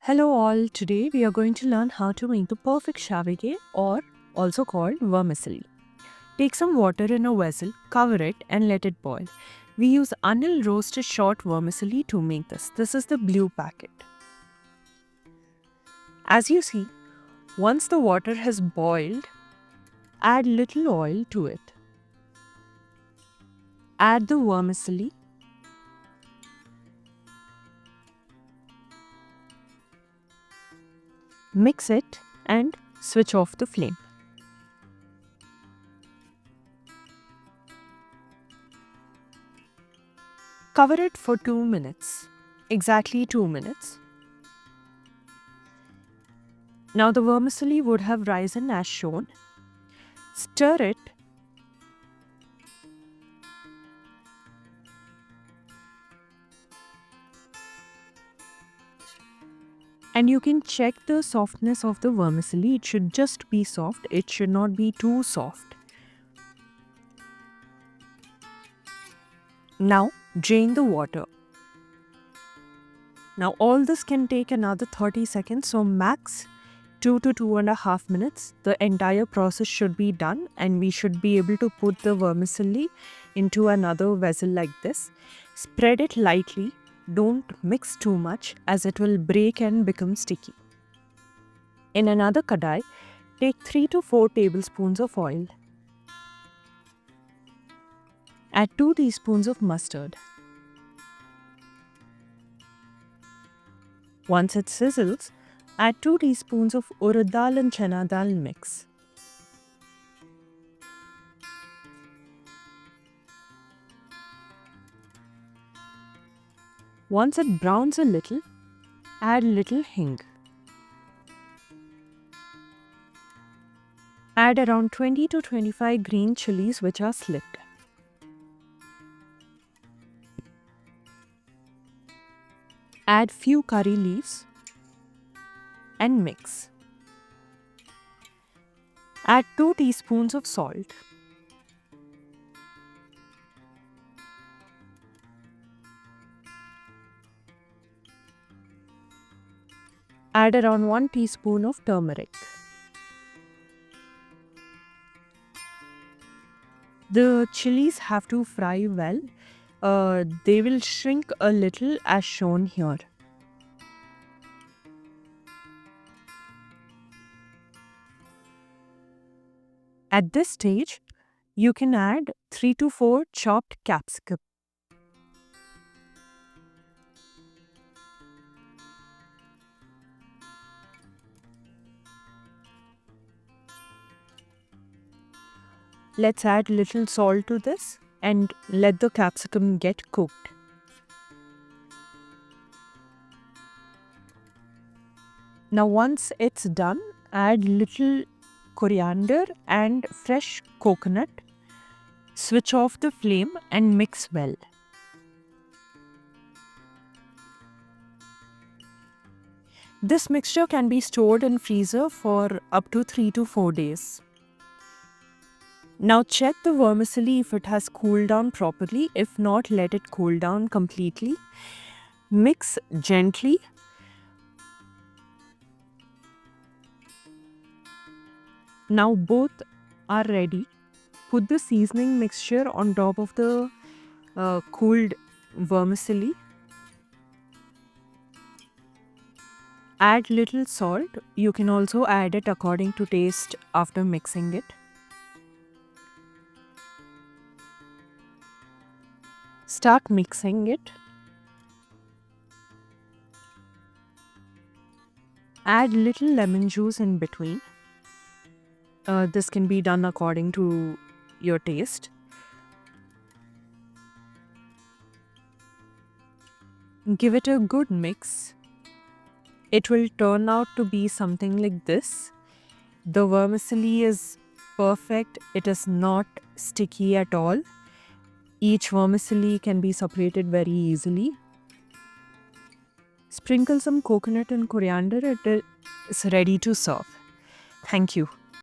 Hello all, today we are going to learn how to make the perfect shavige or also called vermicelli. Take some water in a vessel, cover it and let it boil. We use onion roasted short vermicelli to make this. This is the blue packet. As you see, once the water has boiled, add little oil to it. Add the vermicelli. Mix it and switch off the flame. Cover it for 2 minutes, exactly 2 minutes. Now the vermicelli would have risen as shown. Stir it. And you can check the softness of the vermicelli. It should just be soft. It should not be too soft. Now drain the water. Now all this can take another 30 seconds. So max 2 to 2.5 minutes. The entire process should be done and we should be able to put the vermicelli into another vessel like this. Spread it lightly. Don't mix too much as it will break and become sticky. In another kadai, take 3 to 4 tablespoons of oil. Add 2 teaspoons of mustard. Once it sizzles, add 2 teaspoons of urad dal and chana dal mix. Once it browns a little, add little hing. Add around 20 to 25 green chilies which are slipped. Add few curry leaves and mix. Add 2 teaspoons of salt. Add around 1 teaspoon of turmeric. The chilies have to fry well. They will shrink a little as shown here. At this stage, you can add 3 to 4 chopped capsicum. Let's add little salt to this and let the capsicum get cooked. Now once it's done, add little coriander and fresh coconut. Switch off the flame and mix well. This mixture can be stored in freezer for up to 3 to 4 days. Now check the vermicelli if it has cooled down properly. If not, let it cool down completely. Mix gently. Now both are ready. Put the seasoning mixture on top of the cooled vermicelli. Add little salt. You can also add it according to taste after mixing it. Start mixing it. Add little lemon juice in between. This can be done according to your taste. Give it a good mix. It will turn out to be something like this. The vermicelli is perfect. It is not sticky at all. Each vermicelli can be separated very easily. Sprinkle some coconut and coriander. It is ready to serve. Thank you.